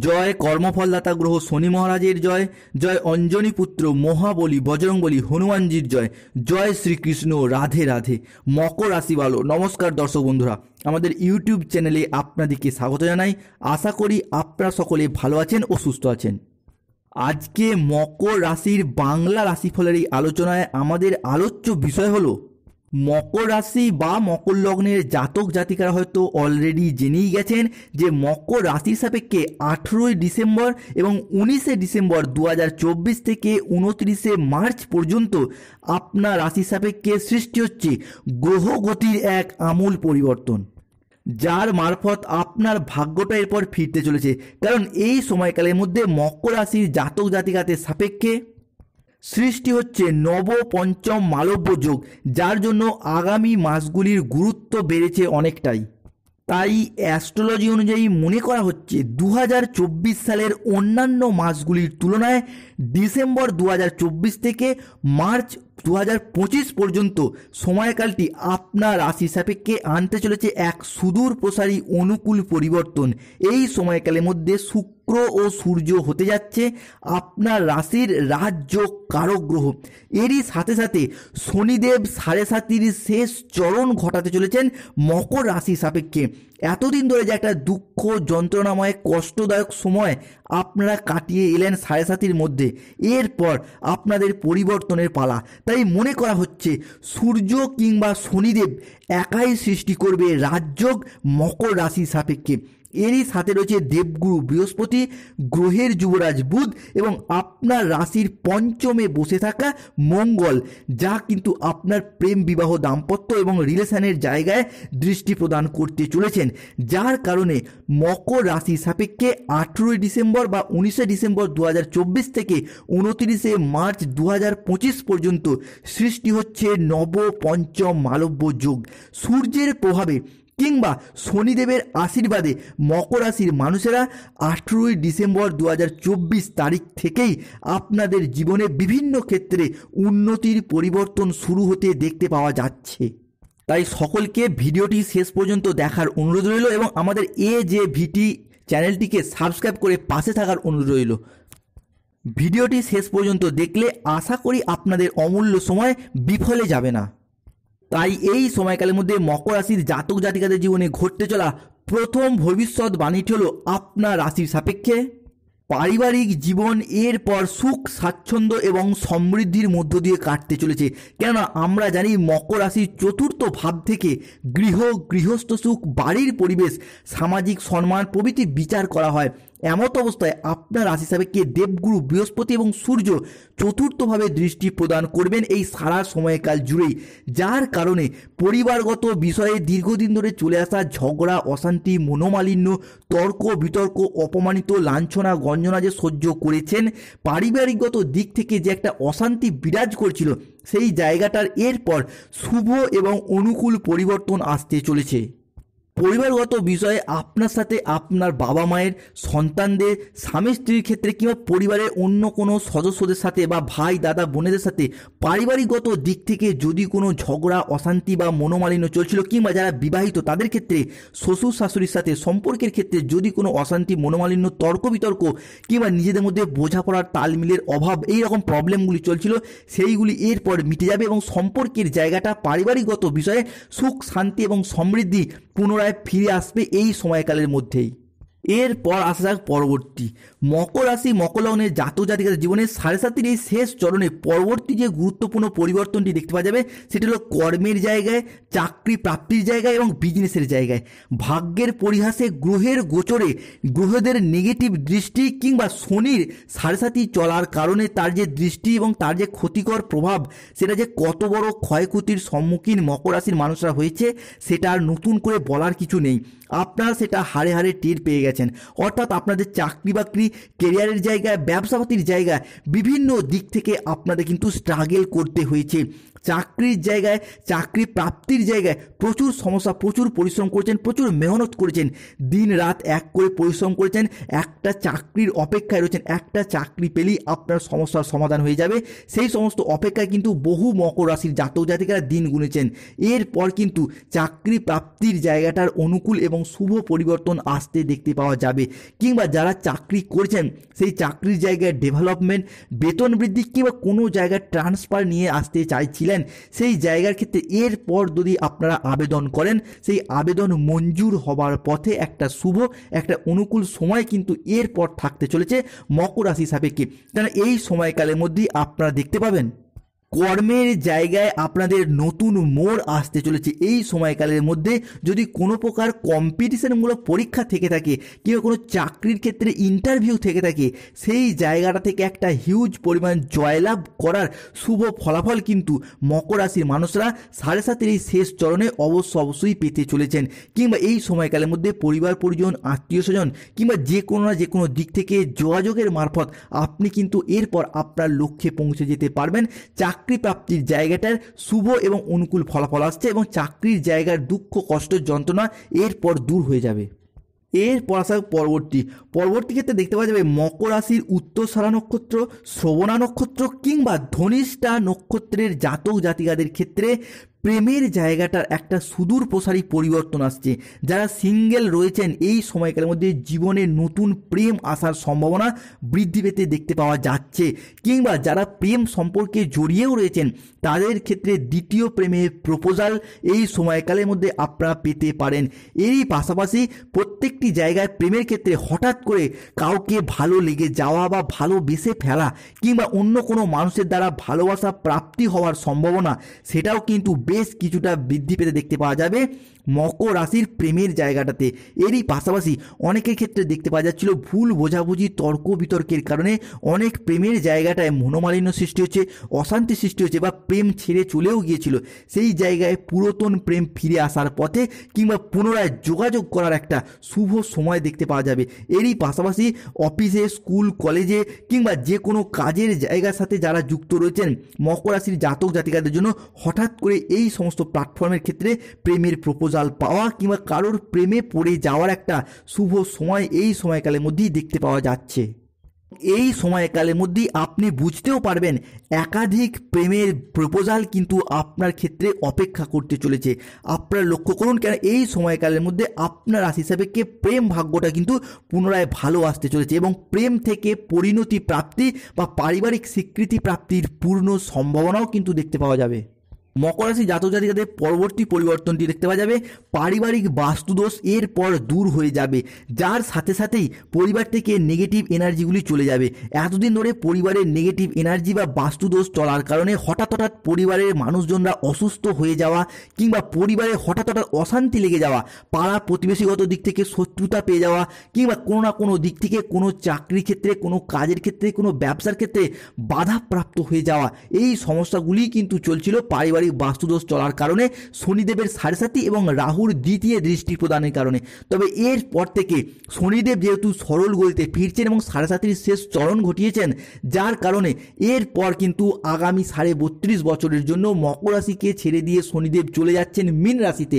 জয় কর্মফলদাতা গ্রহ শনি মহারাজের জয়, জয় অঞ্জনী পুত্র মহাবলী বজরংবলী হনুমানজির জয়, জয় শ্রীকৃষ্ণ, রাধে রাধে। মকর রাশি ভালো। নমস্কার দর্শক বন্ধুরা, আমাদের ইউটিউব চ্যানেলে আপনাদেরকে স্বাগত জানাই। আশা করি আপনারা সকলে ভালো আছেন ও সুস্থ আছেন। আজকে মকর রাশির বাংলা রাশিফলের এই আলোচনায় আমাদের আলোচ্য বিষয় হলো মকর রাশি বা মকর লগ্নের জাতক জাতিকারা হয়তো অলরেডি জেনেই গেছেন যে মকর রাশির সাপেক্ষে 18 ডিসেম্বর এবং 19 ডিসেম্বর 2024 থেকে 29 মার্চ পর্যন্ত আপনার রাশির সাপেক্ষে সৃষ্টি হচ্ছে গ্রহ গতির এক আমূল পরিবর্তন, যার মারফত আপনার ভাগ্যটা এরপর ফিরতে চলেছে। কারণ এই সময়কালের মধ্যে মকর রাশির জাতক জাতিকাদের সাপেক্ষে সৃষ্টি হচ্ছে নব পঞ্চম মালব্য যোগ, যার জন্য আগামী মাসগুলির গুরুত্ব বেড়েছে অনেকটাই। তাই অ্যাস্ট্রোলজি অনুযায়ী মনে করা হচ্ছে 2024 সালের অন্যান্য মাসগুলির তুলনায় ডিসেম্বর 2024 থেকে মার্চ 2025 পর্যন্ত সময়কালটি আপনার রাশি সাপেক্ষে আনতে চলেছে এক সুদূর প্রসারী অনুকূল পরিবর্তন। এই সময়কালের মধ্যে শুক্র ও সূর্য হতে যাচ্ছে আপনার রাশির রাজযোগ কারক গ্রহ। এরই সাথে সাথে শনিদেব 7.5 শেষ চরণ ঘটাতে চলেছেন মকর রাশি সাপেক্ষে। এতদিন ধরে যে একটা দুঃখ যন্ত্রণাময় কষ্টদায়ক সময় আপনারা কাটিয়ে এলেন 7.5 মধ্যে, এরপর আপনাদের পরিবর্তনের পালা। তাই মনে করা হচ্ছে সূর্য কিংবা শনিদেব একাই সৃষ্টি করবে রাজযোগ মকর রাশি সাপেক্ষে। এরই সাথে রয়েছে দেবগুরু বৃহস্পতি, গ্রহের যুবরাজ বুধ এবং আপনার রাশির পঞ্চমে বসে থাকা মঙ্গল, যা কিন্তু আপনার প্রেম বিবাহ দাম্পত্য এবং রিলেশনের জায়গায় দৃষ্টি প্রদান করতে চলেছেন। যার কারণে মকর রাশি সাপেক্ষে 18 ডিসেম্বর বা 19 ডিসেম্বর 2024 থেকে 29 মার্চ 2025 পর্যন্ত সৃষ্টি হচ্ছে নব পঞ্চম মালব্য যোগ। সূর্যের প্রভাবে কিংবা শনিদেবের আশীর্বাদে মকর রাশির মানুষেরা 18 ডিসেম্বর 2024 তারিখ থেকেই আপনাদের জীবনে বিভিন্ন ক্ষেত্রে উন্নতির পরিবর্তন শুরু হতে দেখতে পাওয়া যাচ্ছে। তাই সকলকে ভিডিওটি শেষ পর্যন্ত দেখার অনুরোধ রইল এবং আমাদের AJVT চ্যানেলটিকে সাবস্ক্রাইব করে পাশে থাকার অনুরোধ রইল। ভিডিওটি শেষ পর্যন্ত দেখলে আশা করি আপনাদের অমূল্য সময় বিফলে যাবে না। তাই এই সময়কালের মধ্যে মকর রাশির জাতক জাতিকাদের জীবনে ঘটতে চলা প্রথম ভবিষ্যৎবাণীটি হলো আপনার রাশির সাপেক্ষে পারিবারিক জীবন এরপর সুখ স্বাচ্ছন্দ্য এবং সমৃদ্ধির মধ্য দিয়ে কাটতে চলেছে। কেননা আমরা জানি মকর রাশির চতুর্থ ভাব থেকে গৃহস্থ সুখ, বাড়ির পরিবেশ, সামাজিক সম্মান প্রভৃতি বিচার করা হয়। এমত অবস্থায় আপনার রাশি সাপেক্ষে দেবগুরু বৃহস্পতি এবং সূর্য চতুর্থভাবে দৃষ্টি প্রদান করবেন এই সারা সময়কাল জুড়েই, যার কারণে পরিবারগত বিষয়ে দীর্ঘদিন ধরে চলে আসা ঝগড়া, অশান্তি, মনোমালিন্য, তর্ক বিতর্ক, অপমানিত, লাঞ্ছনা গঞ্জনা যে সহ্য করেছেন, পারিবারিকগত দিক থেকে যে একটা অশান্তি বিরাজ করছিল, সেই জায়গাটার এরপর শুভ এবং অনুকূল পরিবর্তন আসতে চলেছে। পরিবারগত বিষয়ে আপনার সাথে আপনার বাবা মায়ের, সন্তানদের, স্বামী স্ত্রীর ক্ষেত্রে কিংবা পরিবারের অন্য কোনো সদস্যদের সাথে বা ভাই দাদা বোনেদের সাথে পারিবারিকগত দিক থেকে যদি কোনো ঝগড়া, অশান্তি বা মনোমালিন্য চলছিল, কিংবা যারা বিবাহিত তাদের ক্ষেত্রে শ্বশুর শাশুড়ির সাথে সম্পর্কের ক্ষেত্রে যদি কোনো অশান্তি, মনোমালিন্য, তর্ক বিতর্ক কিংবা নিজেদের মধ্যে বোঝাপড়ার তালমিলের অভাব, এই রকম প্রবলেমগুলি চলছিল, সেইগুলি এরপর মিটে যাবে এবং সম্পর্কের জায়গাটা পারিবারিকগত বিষয়ে সুখ শান্তি এবং সমৃদ্ধি পুনরায় ফিরে আসবে এই সময়কালের মধ্যেই। এরপর আসা যাক পরবর্তী মকর রাশি মকর লগ্নের জাতক জাতিকাদের জীবনে 7.5 এই শেষ চরণে পরবর্তী যে গুরুত্বপূর্ণ পরিবর্তনটি দেখতে পাওয়া যাবে সেটি হলো কর্মের জায়গায়, চাকরি প্রাপ্তির জায়গায় এবং বিজনেসের জায়গায়। ভাগ্যের পরিহাসে গ্রহের গোচরে গ্রহদের নেগেটিভ দৃষ্টি কিংবা শনির 7.5 চলার কারণে তার যে দৃষ্টি এবং তার যে ক্ষতিকর প্রভাব, সেটা যে কত বড় ক্ষয়ক্ষতির সম্মুখীন মকর রাশির মানুষরা হয়েছে সেটা আর নতুন করে বলার কিছু নেই। আপনারা সেটা হাড়ে হাড়ে টের পেয়ে গেছেন। অর্থাৎ আপনাদের চাকরি বাকরি, কেরিয়ারের জায়গায়, ব্যবসাপাতির জায়গায় বিভিন্ন দিক থেকে আপনাদের কিন্তু স্ট্রাগল করতে হয়েছে। চাকরির জায়গায়, চাকরি প্রাপ্তির জায়গায় প্রচুর সমস্যা, প্রচুর পরিশ্রম করেছেন, প্রচুর মেহনত করেছেন, দিন রাত এক করে পরিশ্রম করেছেন, একটা চাকরির অপেক্ষায় রয়েছেন, একটা চাকরি পেলেই আপনার সমস্যার সমাধান হয়ে যাবে। সেই সমস্ত অপেক্ষায় কিন্তু বহু মকর রাশির জাতক জাতিকারা দিন গুনেছেন। এরপর কিন্তু চাকরি প্রাপ্তির জায়গাটার অনুকূল এবং শুভ পরিবর্তন আসতে দেখতে পাওয়া যাবে। কিংবা যারা চাকরি করছেন সেই চাকরির জায়গায় ডেভেলপমেন্ট, বেতন বৃদ্ধি কিংবা কোনো জায়গায় ট্রান্সফার নিয়ে আসতে চাইছিলেন, সেই জায়গার ক্ষেত্রে এরপর যদি আপনারা আবেদন করেন, সেই আবেদন মঞ্জুর হবার পথে একটা শুভ, একটা অনুকূল সময় কিন্তু এরপর থাকতে চলেছে মকর রাশি সাপেক্ষে। কারণ এই সময়কালের মধ্যেই আপনারা দেখতে পাবেন কর্মের জায়গায় আপনাদের নতুন মোড় আসতে চলেছে। এই সময়কালের মধ্যে যদি কোনো প্রকার কম্পিটিশনমূলক পরীক্ষা থেকে থাকে কিংবা কোনো চাকরির ক্ষেত্রে ইন্টারভিউ থেকে থাকে, সেই জায়গাটা থেকে একটা হিউজ পরিমাণ জয়লাভ করার শুভ ফলাফল কিন্তু মকর রাশির মানুষরা 7.5 এই শেষ চরণে অবশ্যই পেতে চলেছেন। কিংবা এই সময়কালের মধ্যে পরিবার পরিজন, আত্মীয় স্বজন কিংবা যে কোনো না যে কোনো দিক থেকে যোগাযোগের মারফত আপনি কিন্তু এরপর আপনার লক্ষ্যে পৌঁছে যেতে পারবেন। চাকরি প্রাপ্তির জায়গাটার শুভ এবং অনুকূল ফলাফল আসছে এবং চাকরির জায়গার দুঃখ, কষ্ট, যন্ত্রণা এরপর দূর হয়ে যাবে। এরপর আসা পরবর্তী ক্ষেত্রে দেখতে পাওয়া যাবে মকর রাশির উত্তরসারা নক্ষত্র, শ্রবণা নক্ষত্র কিংবা ধনিষ্ঠা নক্ষত্রের জাতক জাতিকাদের ক্ষেত্রে প্রেমের জায়গাটার একটা সুদূর প্রসারী পরিবর্তন আসছে। যারা সিঙ্গেল রয়েছেন এই সময়কালের মধ্যে জীবনে নতুন প্রেম আসার সম্ভাবনা বৃদ্ধি পেতে দেখতে পাওয়া যাচ্ছে। কিংবা যারা প্রেম সম্পর্কে জড়িয়েও রয়েছেন তাদের ক্ষেত্রে দ্বিতীয় প্রেমের প্রপোজাল এই সময়কালের মধ্যে আপনারা পেতে পারেন। এরই পাশাপাশি প্রত্যেকটি জায়গায় প্রেমের ক্ষেত্রে হঠাৎ করে কাউকে ভালো লেগে যাওয়া বা ভালোবেসে ফেলা কিংবা অন্য কোনো মানুষের দ্বারা ভালোবাসা প্রাপ্তি হওয়ার সম্ভাবনা সেটাও কিন্তু বেশ কিছুটা বৃদ্ধি পেতে দেখতে পাওয়া যাবে মকর রাশির প্রেমের জায়গাটাতে। এরই পাশাপাশি অনেকের ক্ষেত্রে দেখতে পাওয়া যাচ্ছিল ভুল বোঝাবুঝি, তর্ক বিতর্কের কারণে অনেক প্রেমের জায়গাটায় মনোমালিন্য সৃষ্টি হচ্ছে, অশান্তি সৃষ্টি হচ্ছে বা প্রেম ছেড়ে চলেও গিয়েছিল। সেই জায়গায় পুরাতন প্রেম ফিরে আসার পথে কিংবা পুনরায় যোগাযোগ করার একটা শুভ সময় দেখতে পাওয়া যাবে। এরই পাশাপাশি অফিসে, স্কুল, কলেজে কিংবা যে কোনো কাজের জায়গার সাথে যারা যুক্ত রয়েছেন মকর রাশির জাতক জাতিকাদের জন্য হঠাৎ করে এই সমস্ত প্ল্যাটফর্মের ক্ষেত্রে প্রেমের প্রপোজাল পাওয়া কিংবা কারোর প্রেমে পড়ে যাওয়ার একটা শুভ সময় এই সময়কালের মধ্যেই দেখতে পাওয়া যাচ্ছে। এই সময়কালের মধ্যেই আপনি বুঝতেও পারবেন একাধিক প্রেমের প্রপোজাল কিন্তু আপনার ক্ষেত্রে অপেক্ষা করতে চলেছে। আপনারা লক্ষ্য করুন, কেন এই সময়কালের মধ্যে আপনার রাশি সাপেক্ষে প্রেম ভাগ্যটা কিন্তু পুনরায় ভালো আসতে চলেছে এবং প্রেম থেকে পরিণতি প্রাপ্তি বা পারিবারিক স্বীকৃতি প্রাপ্তির পূর্ণ সম্ভাবনাও কিন্তু দেখতে পাওয়া যাবে। মকর রাশি জাতক জাতিকাদের পরবর্তী পরিবর্তনটি দেখতে পাওয়া যাবে পারিবারিক বাস্তুদোষ এরপর দূর হয়ে যাবে, যার সাথে সাথেই পরিবার থেকে নেগেটিভ এনার্জিগুলি চলে যাবে। এতদিন ধরে পরিবারের নেগেটিভ এনার্জি বা বাস্তুদোষ চলার কারণে হঠাৎ পরিবারের মানুষজনরা অসুস্থ হয়ে যাওয়া কিংবা পরিবারে হঠাৎ অশান্তি লেগে যাওয়া, পাড়া প্রতিবেশীগত দিক থেকে শত্রুতা পেয়ে যাওয়া কিংবা কোনো না কোনো দিক থেকে কোনো চাকরির ক্ষেত্রে, কোনো কাজের ক্ষেত্রে, কোনো ব্যবসার ক্ষেত্রে বাধাপ্রাপ্ত হয়ে যাওয়া, এই সমস্যাগুলি কিন্তু চলছিল পারিবারিক বাস্তুদোষ চলার কারণে, শনিদেবের 7.5 এবং রাহুর দ্বিতীয় দৃষ্টি প্রদানের কারণে। তবে এরপর থেকে শনিদেব যেহেতু সরল গতিতে ফিরছেন এবং 7.5 শেষ চরণ ঘটিয়েছেন, যার কারণে এরপর কিন্তু আগামী 32.5 বছরের জন্য মকর রাশিকে ছেড়ে দিয়ে শনিদেব চলে যাচ্ছেন মীন রাশিতে,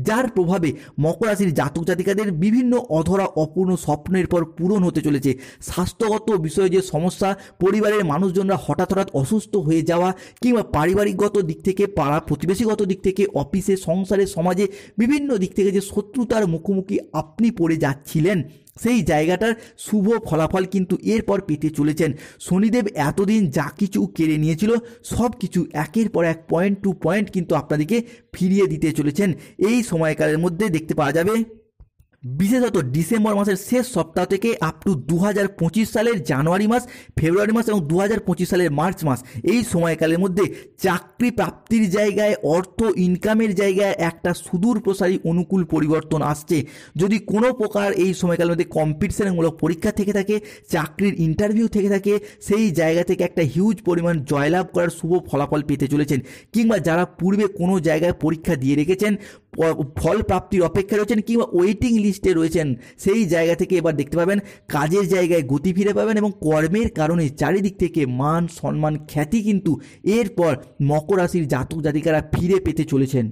যার প্রভাবে মকর রাশির জাতক জাতিকাদের বিভিন্ন অধরা অপূর্ণ স্বপ্নের পর পূরণ হতে চলেছে। স্বাস্থ্যগত বিষয়ে যে সমস্যা, পরিবারের মানুষজনরা হঠাৎ অসুস্থ হয়ে যাওয়া কিংবা পারিবারিকগত দিক থেকে, পাড়া প্রতিবেশীগত দিক থেকে, অফিসে, সংসারে, সমাজে বিভিন্ন দিক থেকে যে শত্রুতার মুখোমুখি আপনি পড়ে যাচ্ছিলেন, সেই জায়গাটার শুভ ফলাফল কিন্তু এরপর পেতে চলেছেন। শনিদেব এতদিন যা কিছু কেড়ে নিয়েছিল সব কিছু একের পর এক পয়েন্ট টু পয়েন্ট কিন্তু আপনাদেরকে ফিরিয়ে দিতে চলেছেন। এই সময়কালের মধ্যে দেখতে পাওয়া যাবে বিশেষত ডিসেম্বর মাসের শেষ সপ্তাহ থেকে আপ টু 2025 সালের জানুয়ারি মাস, ফেব্রুয়ারি মাস এবং 2025 সালের মার্চ মাস, এই সময়কালের মধ্যে চাকরি প্রাপ্তির জায়গায়, অর্থ ইনকামের জায়গায় একটা সুদূর প্রসারী অনুকূল পরিবর্তন আসছে। যদি কোনো প্রকার এই সময়কালের মধ্যে কম্পিটিশনমূলক পরীক্ষা থেকে থাকে, চাকরির ইন্টারভিউ থেকে থাকে, সেই জায়গা থেকে একটা হিউজ পরিমাণ জয়লাভ করার শুভ ফলাফল পেতে চলেছেন। কিংবা যারা পূর্বে কোনো জায়গায় পরীক্ষা দিয়ে রেখেছেন, ফল প্রাপ্তির অপেক্ষায় রয়েছেন কিংবা ওয়েটিং লিস্টে রয়েছেন, সেই জায়গা থেকে এবার দেখতে পাবেন কাজের জায়গায় গতি ফিরে পাবেন এবং কর্মের কারণে চারিদিক থেকে মান সম্মান খ্যাতি কিন্তু এরপর মকর রাশির জাতক জাতিকারা ফিরে পেতে চলেছেন।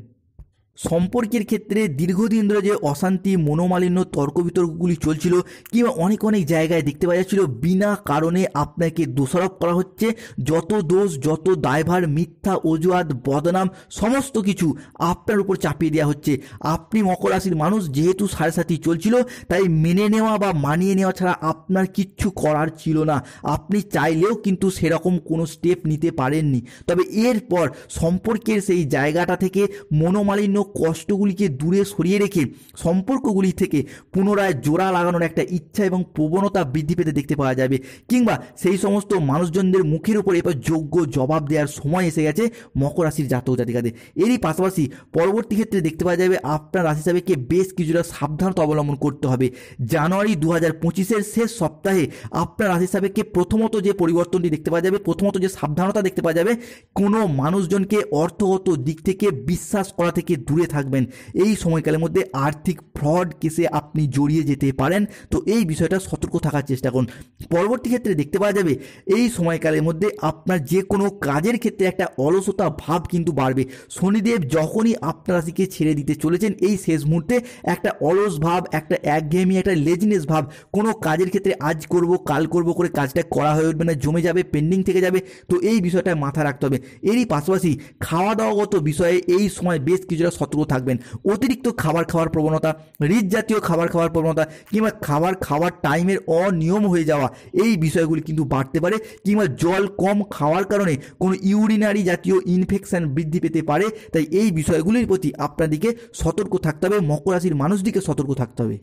সম্পর্কের ক্ষেত্রে দীর্ঘদিন ধরে যে অশান্তি, মনোমালিন্য, তর্ক বিতর্কগুলি চলছিল কিংবা অনেক জায়গায় দেখতে পাওয়া যাচ্ছিল বিনা কারণে আপনাকে দোষারোপ করা হচ্ছে, যত দোষ, যত দায়ভার, মিথ্যা অজুহাত, বদনাম সমস্ত কিছু আপনার উপর চাপিয়ে দেওয়া হচ্ছে। আপনি মকর রাশির মানুষ, যেহেতু সাড়ে সাথী চলছিল, তাই মেনে নেওয়া বা মানিয়ে নেওয়া ছাড়া আপনার কিচ্ছু করার ছিল না। আপনি চাইলেও কিন্তু সেরকম কোনো স্টেপ নিতে পারেননি। তবে এরপর সম্পর্কের সেই জায়গাটা থেকে মনোমালিন্য, কষ্টগুলিকে দূরে সরিয়ে রেখে সম্পর্কগুলি থেকে পুনরায় জোড়া লাগানোর একটা ইচ্ছা এবং প্রবণতা বৃদ্ধি পেতে দেখতে পাওয়া যাবে, কিংবা সেই সমস্ত মানুষজনদের মুখের উপর এবার যোগ্য জবাব দেওয়ার সময় এসে গেছে মকর রাশির জাতক জাতিকাদের। এরই পাশাপাশি পরবর্তী ক্ষেত্রে দেখতে পাওয়া যাবে আপনার রাশি হিসাবে বেশ কিছুটা সাবধানতা অবলম্বন করতে হবে। জানুয়ারি 2025-এর শেষ সপ্তাহে আপনার রাশি হিসাবে প্রথমত যে পরিবর্তনটি দেখতে পাওয়া যাবে, প্রথমত যে সাবধানতা দেখতে পাওয়া যাবে, কোনো মানুষজনকে অর্থগত দিক থেকে বিশ্বাস করা থেকে দূরে থাকবেন। এই সময়কালের মধ্যে আর্থিক ফ্রড কেসে আপনি জড়িয়ে যেতে পারেন, তো এই বিষয়টা সতর্ক থাকার চেষ্টা করুন। পরবর্তী ক্ষেত্রে দেখতে পাওয়া যাবে এই সময়কালের মধ্যে আপনার যে কোনো কাজের ক্ষেত্রে একটা অলসতা ভাব কিন্তু বাড়বে। শনিদেব যখনই আপনার রাশিকে ছেড়ে দিতে চলেছেন, এই শেষ মুহূর্তে একটা অলস ভাব, একটা একঘেয়েমি, একটা লেজিনেস ভাব, কোনো কাজের ক্ষেত্রে আজ করব কাল করব করে কাজটা করা হয়ে উঠবে না, জমে যাবে, পেন্ডিং থেকে যাবে। তো এই বিষয়টা মাথায় রাখতে হবে। এরই পাশাপাশি খাওয়া দাওয়াগত বিষয়ে এই সময় বেশ কিছুটা সতর্ক থাকবেন। অতিরিক্ত খাবার খাওয়ার প্রবণতা, রিচ জাতীয় খাবার খাওয়ার প্রবণতা কিংবা খাওয়ার টাইমের অনিয়ম হয়ে যাওয়া, এই বিষয়গুলি কিন্তু বাড়তে পারে, কিংবা জল কম খাওয়ার কারণে কোনো ইউরিনারি জাতীয় ইনফেকশন বৃদ্ধি পেতে পারে। তাই এই বিষয়গুলির প্রতি আপনাদেরকে সতর্ক থাকতে হবে, মকর রাশির মানুষদিকে সতর্ক থাকতে হবে।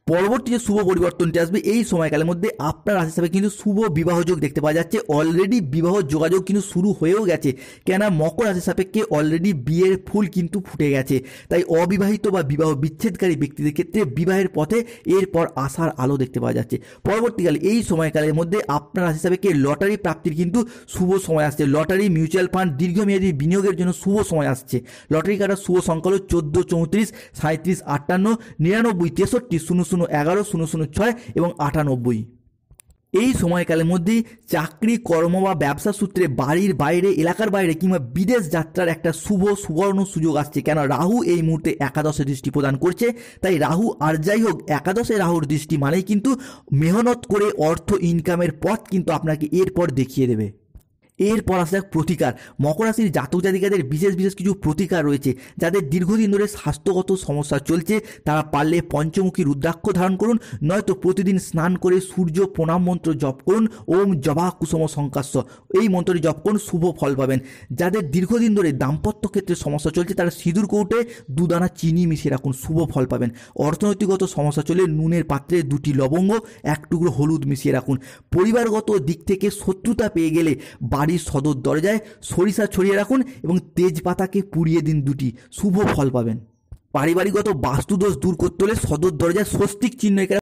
পরবর্তী যে শুভ পরিবর্তনটি আসবে এই সময়কালের মধ্যে আপনার রাশি হিসাবে কিন্তু শুভ বিবাহ যোগ দেখতে পাওয়া যাচ্ছে। অলরেডি বিবাহ যোগাযোগ কিন্তু শুরু হয়েও গেছে, কেননা মকর রাশি সাপেক্ষে অলরেডি বিয়ের ফুল কিন্তু ফুটে গেছে। তাই অবিবাহিত বা বিবাহ বিচ্ছেদকারী ব্যক্তিদের ক্ষেত্রে বিবাহের পথে এরপর আশার আলো দেখতে পাওয়া যাচ্ছে। পরবর্তীকালে এই সময়কালের মধ্যে আপনার রাশি হিসাবে লটারি প্রাপ্তির কিন্তু শুভ সময় আসছে। লটারি, মিউচুয়াল ফান্ড, দীর্ঘমেয়াদী বিনিয়োগের জন্য শুভ সময় আসছে। লটারি কাটার শুভ সংখ্যা হল 14, 34, 37, 58, 99, 63, 00, 11, 006 এবং 98। এই সময়কালের মধ্যেই চাকরি, কর্ম বা ব্যবসা সূত্রে বাড়ির বাইরে, এলাকার বাইরে কিংবা বিদেশ যাত্রার একটা সুবর্ণ সুযোগ আসছে। কেন রাহু এই মুহূর্তে একাদশে দৃষ্টি প্রদান করছে। তাই রাহু আর যাই হোক, একাদশে রাহুর দৃষ্টি মানেই কিন্তু মেহনত করে অর্থ ইনকামের পথ কিন্তু আপনাকে এরপর দেখিয়ে দেবে। এরপর আসলে প্রতিকার। মকর রাশির জাতক জাতিকাদের বিশেষ কিছু প্রতিকার রয়েছে। যাদের দীর্ঘদিন ধরে স্বাস্থ্যগত সমস্যা চলছে, তারা পারলে পঞ্চমুখী রুদ্রাক্ষ ধারণ করুন, নয়তো প্রতিদিন স্নান করে সূর্য প্রণাম মন্ত্র জপ করুন। ওম জবা কুসুম সংকাশ্য, এই মন্ত্রটি জপ করুন, শুভ ফল পাবেন। যাদের দীর্ঘদিন ধরে দাম্পত্য ক্ষেত্রে সমস্যা চলছে, তারা সিঁদুর কৌটে 2 দানা চিনি মিশিয়ে রাখুন, শুভ ফল পাবেন। অর্থনৈতিকগত সমস্যা চলে নুনের পাত্রে 2টি লবঙ্গ, 1 টুকরো হলুদ মিশিয়ে রাখুন। পরিবারগত দিক থেকে শত্রুতা পেয়ে গেলে বাড়ির সদর দরজায় সরিষা ছড়িয়ে রাখুন এবং তেজপাতাকে পুড়িয়ে দিন 2টি, শুভ ফল পাবেন। পারিবারিকগত বাস্তুদোষ দূর করতে হলে সদর দরজায় স্বস্তিক চিহ্ন